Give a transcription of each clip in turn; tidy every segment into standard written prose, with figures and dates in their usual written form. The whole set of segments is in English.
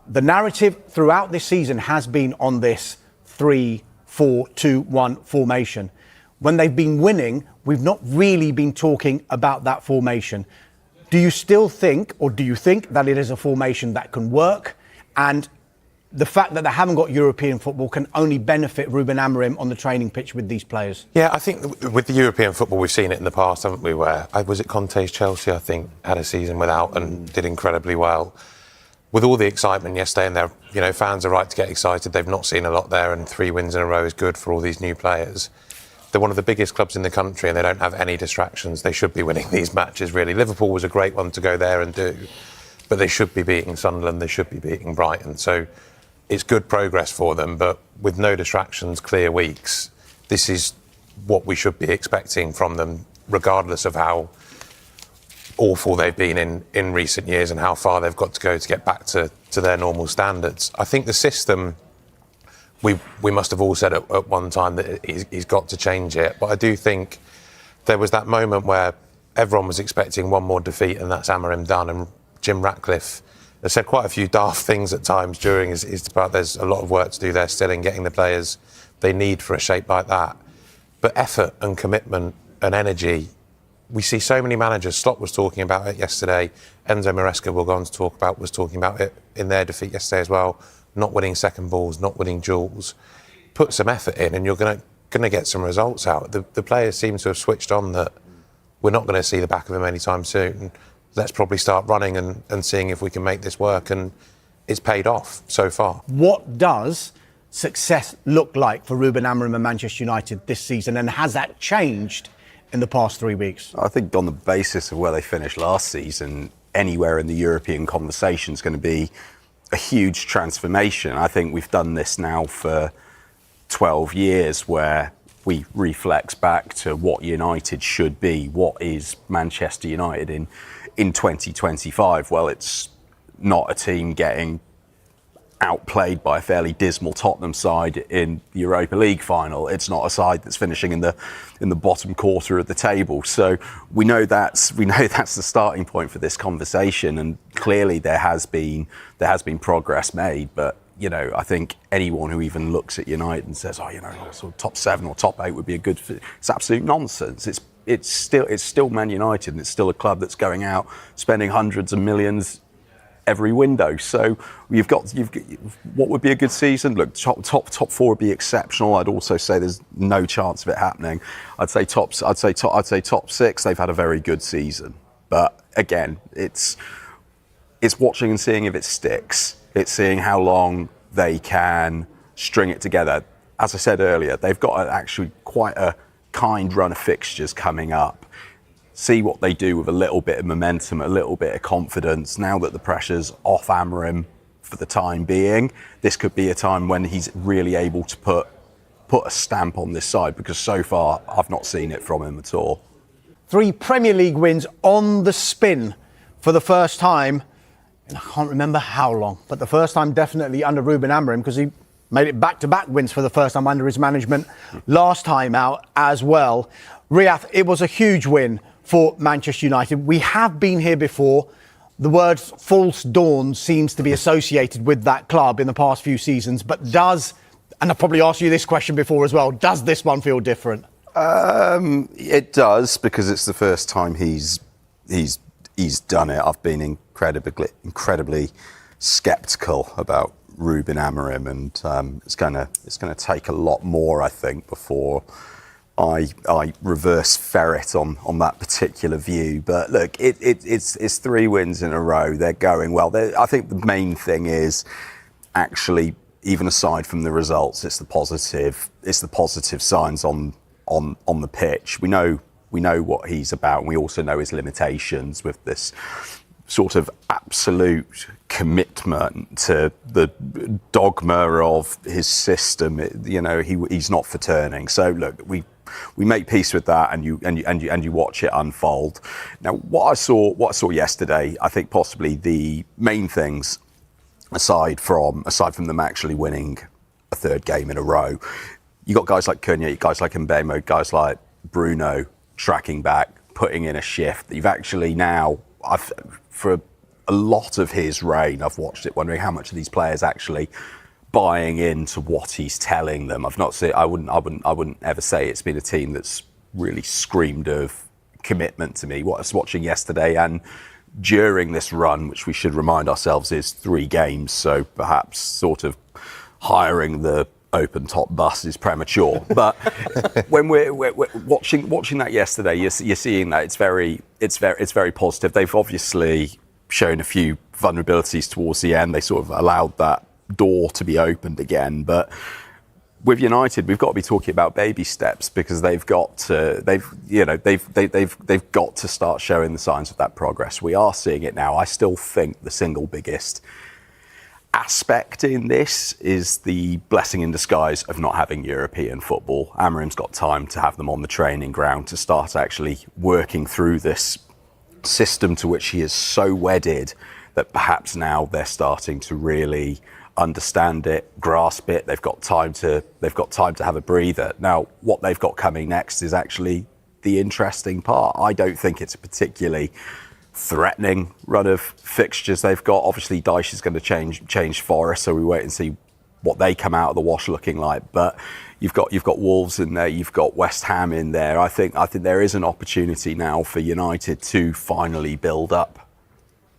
The narrative throughout this season has been on this 3-4-2-1 formation. When they've been winning, we've not really been talking about that formation. Do you still think, or do you think that it is a formation that can work? And the fact that they haven't got European football can only benefit Ruben Amorim on the training pitch with these players? Yeah, I think with the European football, we've seen it in the past, haven't we? Where, was it Conte's Chelsea, I think, had a season without and did incredibly well. With all the excitement yesterday, and their fans are right to get excited. They've not seen a lot there, and 3 wins in a row is good for all these new players. They're one of the biggest clubs in the country, and they don't have any distractions. They should be winning these matches, really. Liverpool was a great one to go there and do, but they should be beating Sunderland. They should be beating Brighton. So it's good progress for them, but with no distractions, clear weeks, this is what we should be expecting from them, regardless of how awful they've been in recent years and how far they've got to go to get back to their normal standards. I think the system, we must have all said at one time that he's got to change it, but I do think there was that moment where everyone was expecting one more defeat and that's Amorim done, and Jim Ratcliffe has said quite a few daft things at times during his debate. There's a lot of work to do there still in getting the players they need for a shape like that. But effort and commitment and energy, we see so many managers. Slot was talking about it yesterday. Enzo Maresca was talking about it in their defeat yesterday as well. Not winning second balls, not winning duels. Put some effort in and you're going to get some results out. The players seem to have switched on that we're not going to see the back of them anytime soon. Let's probably start running and seeing if we can make this work, and it's paid off so far. What does success look like for Ruben Amorim and Manchester United this season, and has that changed in the past 3 weeks? I think on the basis of where they finished last season, anywhere in the European conversation is going to be a huge transformation. I think we've done this now for 12 years where we reflex back to what United should be. What is Manchester United in 2025? Well, it's not a team getting outplayed by a fairly dismal Tottenham side in the Europa League final. It's not a side that's finishing in the bottom quarter of the table. So we know that's the starting point for this conversation, and clearly there has been progress made. But I think anyone who even looks at United and says, sort of top 7 or top 8 would be a good fit, it's absolute nonsense. It's still Man United, and it's still a club that's going out spending hundreds of millions every window. So you've got what would be a good season? Look, top 4 would be exceptional. I'd also say there's no chance of it happening. I'd say top 6. They've had a very good season, but again, it's watching and seeing if it sticks. It's seeing how long they can string it together. As I said earlier, they've got actually quite a kind run of fixtures coming up. See what they do with a little bit of momentum, a little bit of confidence. Now that the pressure's off Amorim for the time being, this could be a time when he's really able to put a stamp on this side, because so far I've not seen it from him at all. 3 Premier League wins on the spin for the first time, and I can't remember how long, but the first time definitely under Ruben Amorim, because he made it back-to-back wins for the first time under his management last time out as well. Riyadh, it was a huge win for Manchester United. We have been here before. The word false dawn seems to be associated with that club in the past few seasons, but and I've probably asked you this question before as well, does this one feel different? It does, because it's the first time he's done it. I've been incredibly sceptical about Ruben Amorim, and it's going to take a lot more, I think, before I reverse ferret on that particular view. But look, it's 3 wins in a row. They're going well. I think the main thing is actually, even aside from the results, it's the positive signs on the pitch. We know what he's about, and we also know his limitations with this sort of absolute commitment to the dogma of his system. He's not for turning. So look, we make peace with that, and you watch it unfold. Now, what I saw yesterday, I think possibly the main things, aside from them actually winning a 3rd game in a row, you got guys like Cunha, guys like Mbemo, guys like Bruno tracking back, putting in a shift. You've actually now, for a lot of his reign, I've watched it wondering how much of these players actually buying into what he's telling them. I've not seen. I wouldn't ever say it's been a team that's really screamed of commitment to me. What I was watching yesterday and during this run, which we should remind ourselves is 3 games, so perhaps sort of hiring the open top bus is premature. But when we're watching that yesterday, you're seeing that it's very positive. They've obviously shown a few vulnerabilities towards the end. They sort of allowed that door to be opened again, but with United, we've got to be talking about baby steps because they've got to start showing the signs of that progress. We are seeing it now. I still think the single biggest aspect in this is the blessing in disguise of not having European football. Amorim's got time to have them on the training ground to start actually working through this system to which he is so wedded that perhaps now they're starting to really understand it, grasp it. They've got time to have a breather. Now, what they've got coming next is actually the interesting part. I don't think it's a particularly threatening run of fixtures they've got. Obviously, Dyche is going to change Forest, so we wait and see what they come out of the wash looking like. But you've got Wolves in there, you've got West Ham in there. I think there is an opportunity now for United to finally build up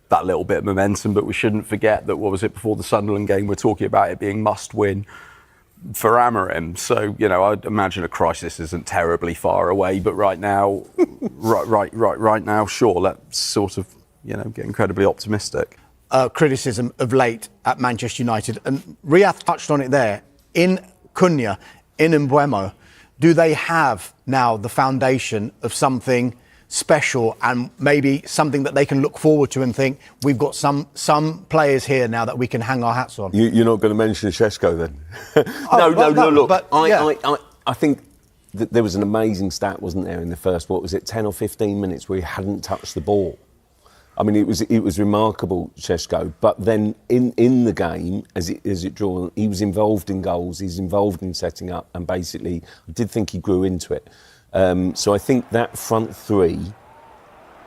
that little bit of momentum, but we shouldn't forget that, what was it, before the Sunderland game, we're talking about it being must-win for Amorim. So, I'd imagine a crisis isn't terribly far away, but right now, right now, sure, let's sort of, get incredibly optimistic. Criticism of late at Manchester United, and Riyadh touched on it there. In Cunha, in Mbeumo, do they have now the foundation of something special and maybe something that they can look forward to and think, we've got some players here now that we can hang our hats on? You're not going to mention Sesko then? No, look, but, I think that there was an amazing stat, wasn't there, in the first, 10 or 15 minutes where he hadn't touched the ball. I mean, it was remarkable, Sesko. But then in the game, as it drew on, he was involved in goals, he's involved in setting up, and basically, I did think he grew into it. So I think that front three,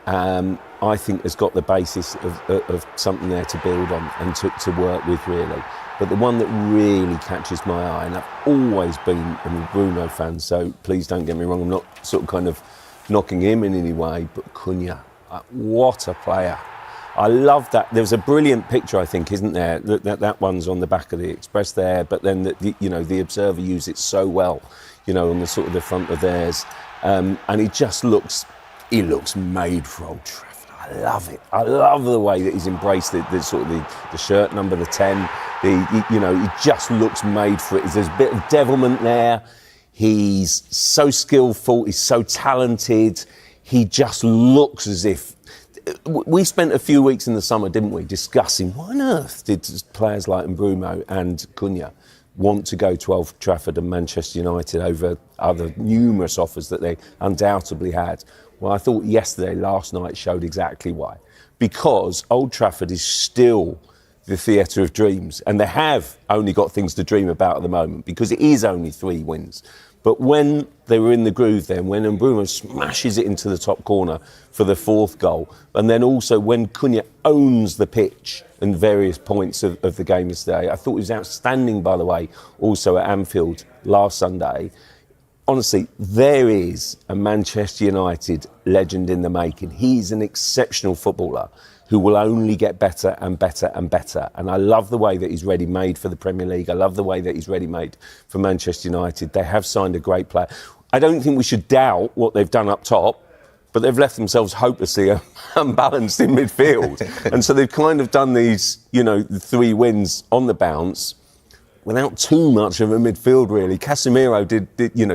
I think has got the basis of something there to build on and to work with, really. But the one that really catches my eye, and I've always been a Bruno fan, so please don't get me wrong, I'm not sort of kind of knocking him in any way, but Cunha, what a player. I love that. There's a brilliant picture, I think, isn't there? That one's on the back of the Express there, but then the Observer used it so well, on the sort of the front of theirs, and he looks made for Old Trafford. I love it. I love the way that he's embraced the shirt number, the 10. He just looks made for it. There's a bit of devilment there. He's so skillful. He's so talented. He just looks as if. We spent a few weeks in the summer, didn't we, discussing why on earth did players like Mbeumo and Cunha want to go to Old Trafford and Manchester United over other numerous offers that they undoubtedly had. Well, I thought last night showed exactly why. Because Old Trafford is still the theatre of dreams, and they have only got things to dream about at the moment because it is only 3 wins. But when they were in the groove then, when Mbeumo smashes it into the top corner for the 4th goal, and then also when Cunha owns the pitch in various points of the game yesterday, I thought he was outstanding, by the way, also at Anfield last Sunday. Honestly, there is a Manchester United legend in the making. He's an exceptional footballer who will only get better and better and better. And I love the way that he's ready-made for the Premier League. I love the way that he's ready-made for Manchester United. They have signed a great player. I don't think we should doubt what they've done up top, but they've left themselves hopelessly unbalanced in midfield. And so they've kind of done these, 3 wins on the bounce without too much of a midfield, really. Casemiro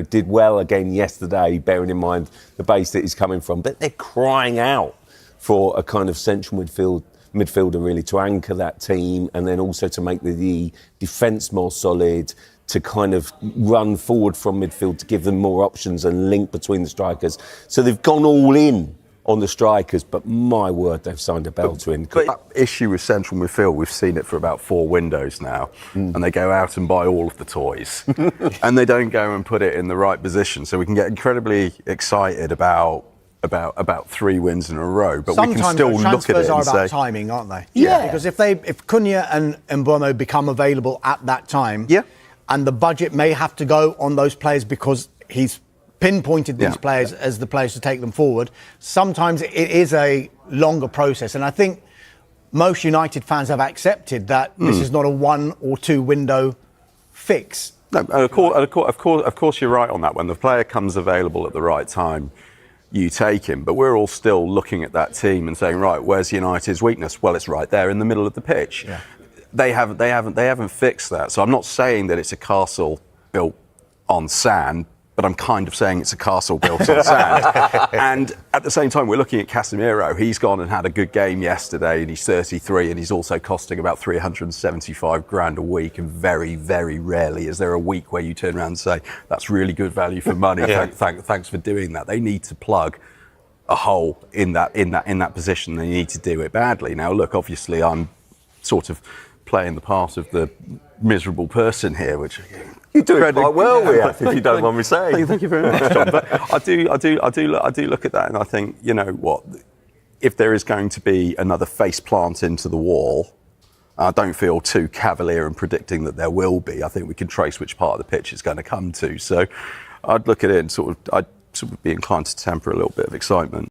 did well again yesterday, bearing in mind the base that he's coming from. But they're crying out for a kind of central midfielder, really, to anchor that team and then also to make the defence more solid, to kind of run forward from midfield, to give them more options and link between the strikers. So they've gone all in on the strikers, but my word, they've signed a belter. But that issue with central midfield, we've seen it for about 4 windows now, and they go out and buy all of the toys, and they don't go and put it in the right position. So we can get incredibly excited about about 3 wins in a row, but Sometimes we can still the look at transfers it are and about say, timing, aren't they? Yeah. Because if Cunha and Mbomo become available at that time, Yeah. and the budget may have to go on those players because he's pinpointed these Yeah. players as the players to take them forward, sometimes it is a longer process. And I think most United fans have accepted that this is not a 1 or 2 window fix. No, of course, you're right on that. When the player comes available at the right time, you take him. But we're all still looking at that team and saying, right, where's United's weakness? Well, it's right there in the middle of the pitch. Yeah. They haven't fixed that. So I'm not saying that it's a castle built on sand, but I'm kind of saying it's a castle built on sand. And at the same time, we're looking at Casemiro. He's gone and had a good game yesterday, and he's 33, and he's also costing about 375 grand a week. And very, very rarely is there a week where you turn around and say, that's really good value for money. Yeah. Thanks for doing that. They need to plug a hole in that position. They need to do it badly. Now, look, obviously, I'm sort of playing the part of the miserable person here, which You do it quite well, Riyadh, if you don't mind me saying. Thank you very much, John. But I do look at that, and I think, you know what, if there is going to be another face plant into the wall, I don't feel too cavalier in predicting that there will be. I think we can trace which part of the pitch it's going to come to. So I'd look at it and I'd sort of be inclined to temper a little bit of excitement.